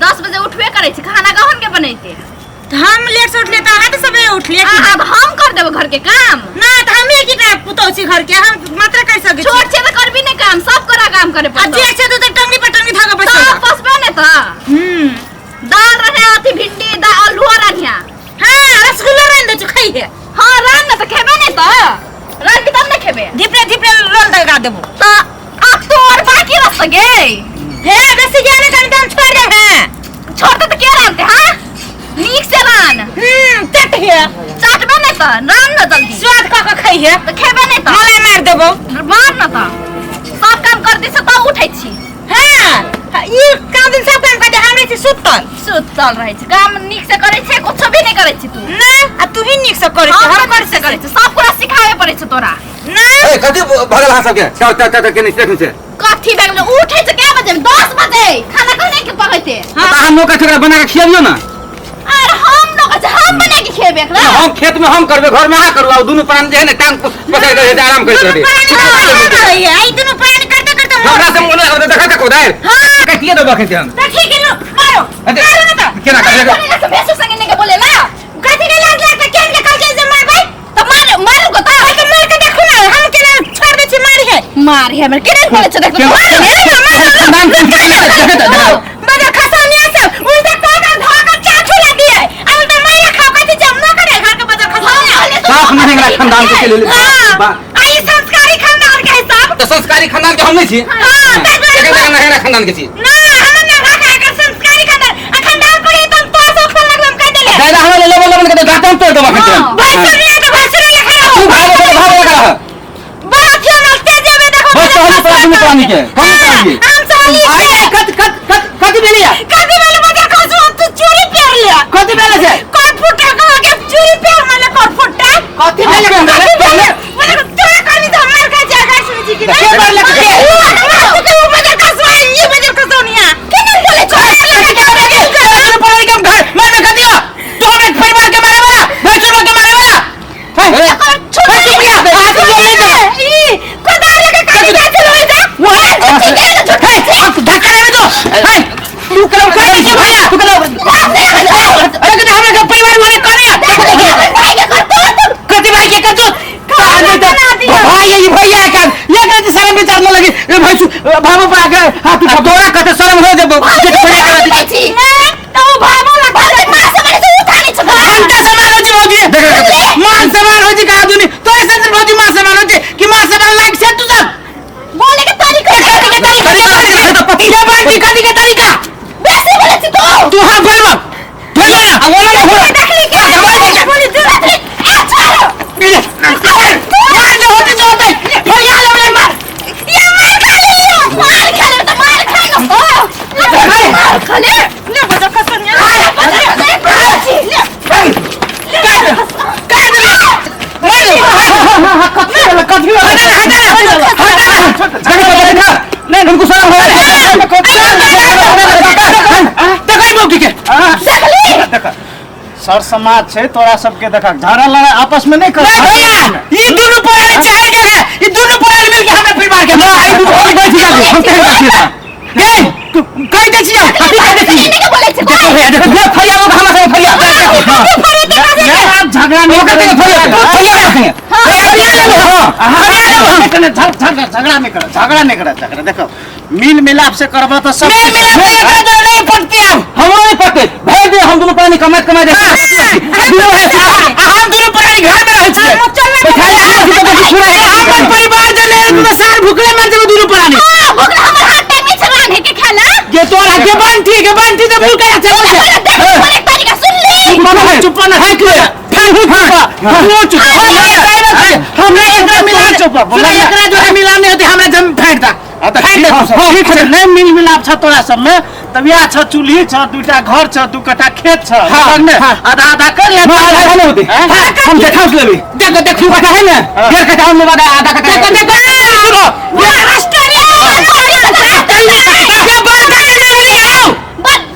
10 बजे उठबे करे छी खाना कौन के बनैते हम लेट से उठ लेता है तो सबे उठ ले अब हम कर देबो घर के काम ना त हम एक ही पुतौ छी घर के हम मात्र कर सके छोट छे त करबी ने काम सब करा काम करे पड़तो जे छे तो टंगी पर टंगी धागा बस सब पसबे ने त दाल रहे अथी भिंडी दा आलू रानिया हां रसगुल्ला रन दे खाई है हां रान न त खेबे ने त रान के तब ने खेबे धिपले धिपले रोल दगा देबो त अब तो और बाकी रह गे हे बेसी जाने कर दम छोड़ दे है छोड़ दे त के रानते हां नीक से रान चट है चाटबे ने त रान न जल्दी स्वाद का खाई है त खेबे ने त मलाई मार देबो मार न त सब काम कर दी से त उठै छी हां ई काम दिन सब काम कर दे हमरे से सुतल रहे छी काम नीक से करे छी कुछ भी नहीं करे छी तू ना आ तू ही नीक से करे छी हम कर से करे छी सब पूरा सिखावे पड़े छ तोरा ना ए कथि भगल हां सब के त के नहीं से कथि बैग उठै छ के बजे 10 बजे खाना कोने के पकैते हां हम नौका छोकरा बना के खियाबियो ना अरे हम लोग हम बना के खेबे ना हम खेत में हम करबे घर में हां करवा दोनों प्राण जे है ना टांग पकड़ के आराम करते रहे आई दोनों प्राण करते करते हमरा से मोने देखा तक उधर हां कटिए दो बखे हम त ठीक है लो मारो मारो ना त केना करे बेसु संगे ने के बोले ना कथि के लाग लाग के के कह जे मार भाई तो मार को त तो मार के देखो ना हम के छोड़ दे छी मारी है मार है हमर केने बोले छ देखो बड़ा खसानिया सब उल्टा कोना धागा चाचू ला दिए अब तो मैं खाओ कथि जम ना करे घर के बजा खसानिया साफ नहीं है खानदान के ले आई संस्कारी खानदान के हिसाब तो संस्कारी खानदान के हम नहीं छी हां लेकिन नहीं है खानदान के छी ना हम ना भागा के संस्कारी खानदान को एकदम तो सोख लगम कह देले दादा हमें लेवल के गाटम तोड़ दो बखे भाषण लिखा तू भागो का बहुत ज्यादा तेज में देखो बस हम प्राण में पानी के हम पानी हम सवाल आए कथि बेलिया कथि बेले मजा खसो तू चोरी कर लिया कथि बेले से कोट फुटा का के चोरी पे माने कोट फुटा कथि बेले मैंने तो कर दी मार का जगह सुन जी की के मार ले तू मजा खसो ये मजा खसोनिया के बोले चोरी पर एकदम घर मैं कह दिया तो हमें परिवार के मारे वाला भैंसुर के मारे वाला छोड़ दिया हाथ जोड़ दे ई कोदार लगे काटी जाते लोए जा वो है आप धक्का दे दो है तू करो कर भैया तू करो अरे कि हमने का परिवार वाले करिया कति भाई के कर दो भाई ये भैया का ये कहते शर्म विचार न लगी ए भाई बाबू पर आके हाथ उठा कहते शर्म हो जब ये खड़े कर दी तो बाबू लगा मां से बड़े से उठानी छ हम का समान हो जी होगी मान समान हो जी का दुनी तो ऐसे दिन हो जी मान समान हो जी कि मान समान लाइक से तू सब बोले के तरीका तो पतिया बांटी कदी के तरीका वैसे बोले छी तू हां बोलबा बोलबा बोला ना बोला देखली के बोली तू देखली मार दे होती जो होता भैया ले मार ये मार खा ले तो मार खा लो मार खा ले ले बजा कसनिया नहीं हमको शर्म हो सर समाज छे तोरा सबके देखा झगड़ा लड़ाई आपस में नहीं कर ये दोनों पराले चाहे के है ये दोनों पराले मिलके हमरा परिवार के ना ये दोनों बैठ जा हम कह बात है ए तू कह दे छिया कह दे छिया के बोले छी देखो ये फरिया लोग हमरा से फरिया झगड़ा नहीं करते फरिया झगड़ा नहीं करा देखो मिल मिलाप से करबा तो सब नहीं पड़ते हम नहीं पड़ते भाई भी हम दोनों पानी कमाई दे हम दोनों पानी घर में रह छिए हम परिवार जने तो साल भूखले मर जब दोनों पानी भूखला हमर हाथ टाइम में चलान है के खाना ये तोरा के बांटी तो भूल गया चल तरीका सुन ले चुप ना है के चुप हमने एकरा मिला चुप एकरा जो मिलाने होते हमरा जम फेंक दा नहीं मिल मिलाप छ तोरा सब में तब या छ चूल्ही छ दूटा घर छ दू कट्ठा खेत छ आधा आधा कर ले हम देखा उस लेबी देखो कट्ठा है ना डेढ़ कट्ठा हम लोग आधा कट्ठा देखो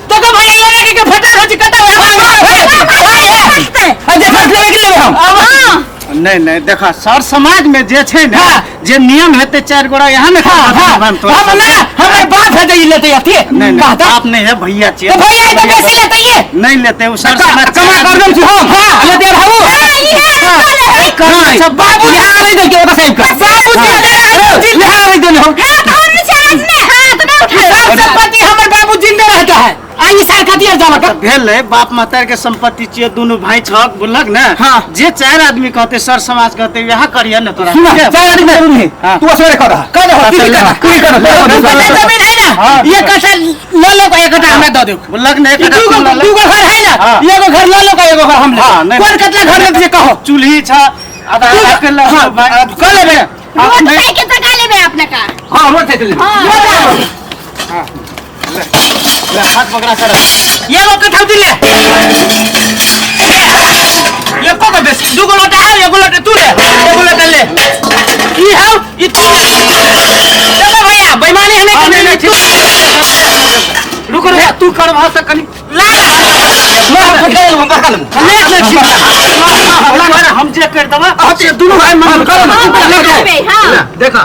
देखो भैया लगे के फटा हो जी कट्ठा नहीं देखा सर समाज में जे छे ना जे नियम हेते चार गोरा यहाँ में हम हमारे बाप है तो ये लेते आती है नहीं कहता आप नहीं है भैया तो चाहिए भैया तो कैसे लेते ये नहीं लेते वो सर कमा कर दम छी हां लेते भाऊ सब बाबू यहां नहीं दे के ओका सही कर बाबू यहां नहीं दे हो सब संपत्ति हमर बाबू जिंदा रहता है आई साल खातिर जाला कर भेल है बाप महतार के संपत्ति चाहिए दोनों भाई छक बोलक ना हाँ। जे 4 आदमी कहते सर समाज कहते यहाँ करिए ना तोरा सुना चार आदमी जरूर है हाँ। तू असोरे कर कर हो तू कर जमीन है ना ये कथा ले लो का एक कथा हमरा दे दो बोलक ना एक दू गो घर है ना एगो घर ले लो का एगो घर हम ले कौन कितना घर में से कहो चूल्ही छ आधा कर ले कर लेबे अपने का हां रोड से ले हाथ पकड़ा सर ये वो कथा दिले ये को का बेस दू गो लोटा है एगो लोटा तू ले एगो लोटा ले ई हाउ ई तू चलो भैया बेईमानी हमें नहीं रुको रे तू कर भाव से कनी ला हम जे कर दवा दोनों भाई मन कर देखा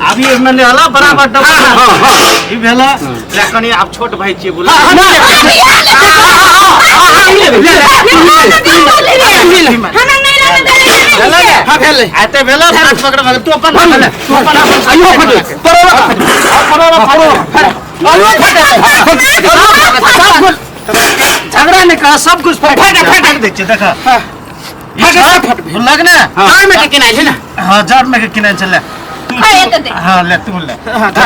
अभी मैंने हला बराबर डबल ई भेला लेकिन आप छोट भाई छी बोला हां भेले आते भेला हाथ पकड़ भाग तू अपन आयो झगड़ा ने कहा सब कुछ फट दे देखा लग ना कार में के किनाई है ना हां जड़ में के किनाई चले हां ले तू ले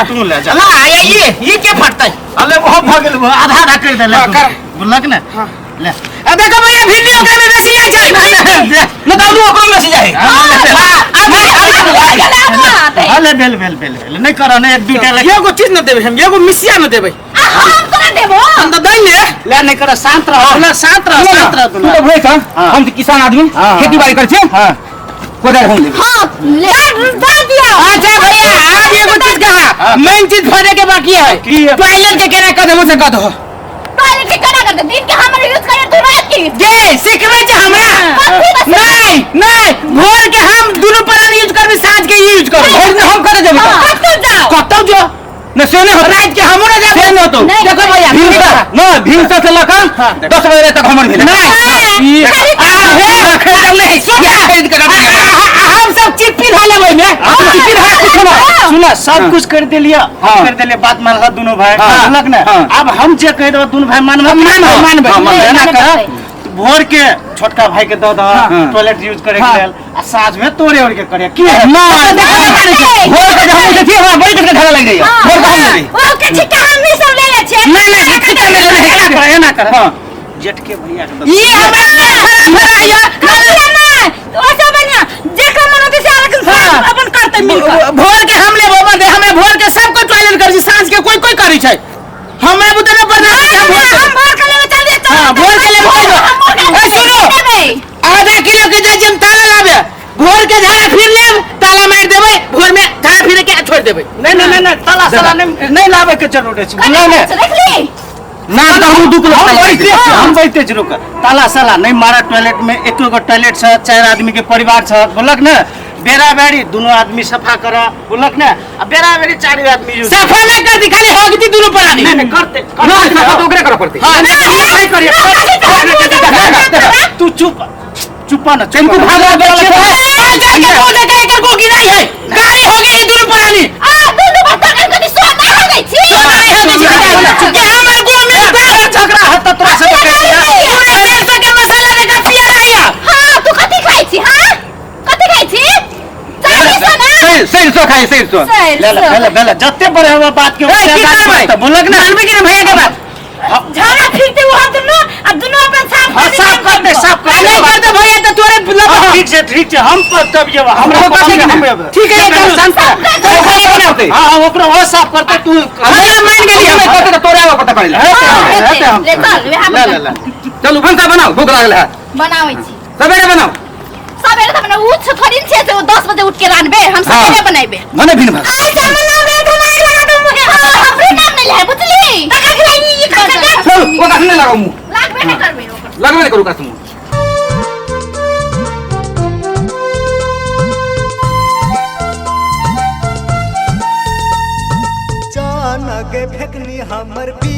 तू ले जा ला ये क्या फटता है अरे वो भागल वो आधा आधा कर दे ले लग ना ले अब देखो भैया भिंडी ओकरे में बेसी जाय छै न दाऊ ओकरे में बेसी जाय अरे बेल बेल बेल बेल नहीं करो ना एक दूटा ले एगो चीज न देबे हम एगो मिसिया न देबे हम तो दई ले ले नहीं करो शांत रहो शांत रहो तू तो भाई था हम तो किसान आदमी खेती बाड़ी कर छे हां कोदार हम ले अच्छा भैया आज एगो चीज कहा मेन चीज भरे के बाकी है टॉयलेट के केना कदम से कद हो सिखबै छै हमरा नहीं भोर के हम दोनों प्राणी यूज करबे साँझ के यूज करबे भोर में हम करे देबे कतौ जो न सोने हो रात के हमरो जाबे न तो देखो भैया भीमसा से लखन 10 बजे तक हमर भेल नहीं खरीद ले खरीद के हम सब चिप्पी धा लेबै में चिप्पी धा कुछ ना सुना सब कुछ कर दे लिया कर दे लिया बात मान ला दोनों भाई लग ना अब हम जे कह दो दोनों भाई मानबे ना कर भोर के छोटका भाई के दो टॉयलेट यूज करे के लेल आ साँझ में तोरे और के करे की ना भोर के हम देखिए हमरा बैठ के ढला लग जाइए भोर का हम ओ के छिका हम सब ले ले छे नहीं करे ना कर जेठ के भैया के ये हमरा तो ऐसा बनिया जेका मन होते से अपन करते मिलकर भोर के हम लेबो बंदे हमें भोर के सब कोई टॉयलेट कर छी साँझ के कोई कोई करै छै हमरा बुते न पड़ना हम भोर के लेवे चल जे हां भोर के लेवे ए सुनो आधा किलो के जम ताला लाबे भोर के झाड़ा फिर लेब ताला मार देबै भोर में झाड़ा फिर के छोड़ देबै नहीं ताला साला नहीं लावे के जरूरत है नहीं देख ली ना तो हम दुख हम बैठते जरूर ताला साला नहीं मारा टॉयलेट में एक गो टॉयलेट छ 4 आदमी के परिवार छ बोलक ना बेरा बेरी दोनों आदमी सफा करा बोलक ना अब बेरा बेरी 4 आदमी सफा नहीं करती खाली होगती दोनों प्राणी नहीं करते ना सफा तो ओकरे कर पड़ती हां नहीं करिए तू चुप ना तुमको भागा बेचे वो देखा एक को गिराई है गाड़ी हो गई दोनों प्राणी दोनों बता के कदी सो ना हो गई छी के हमर को मिलता झगड़ा हत तोरा से पूरे देश के मसाला ने का पिया रहिया हां तू कथि खाई छी हां कथि खाई छी सही सो खाई सही सो ले जत्ते बड़े हुआ बात के बोलक ना जानबे के भैया के बात झाड़ा फिरते वो दोनों अब दोनों अपन साफ साफ नहीं करते भैया तो तोरे ठीक है हम तब ये हम ठीक है एकदम शांत बनाते हां ओकरा वो साफ करते तू हमरा मान गेली हम करते तो तोरे पता पड़ेला ले चलो भंसा बनाओ भूख लागल है बनावे छी सवेरे बनाओ सवेरे तो बना उठ थोड़ी छे से 10 बजे उठ के रानबे हम सवेरे बनाइबे मने भिन भाग आई सब नाम रे धमार लगा दो मुझे हमरे नाम नहीं है बुझली देखा खिलाई ये कर चलो वो कहने लगाओ मुंह लागबे नहीं करबे लगबे नहीं करू का तुम चार हमर पी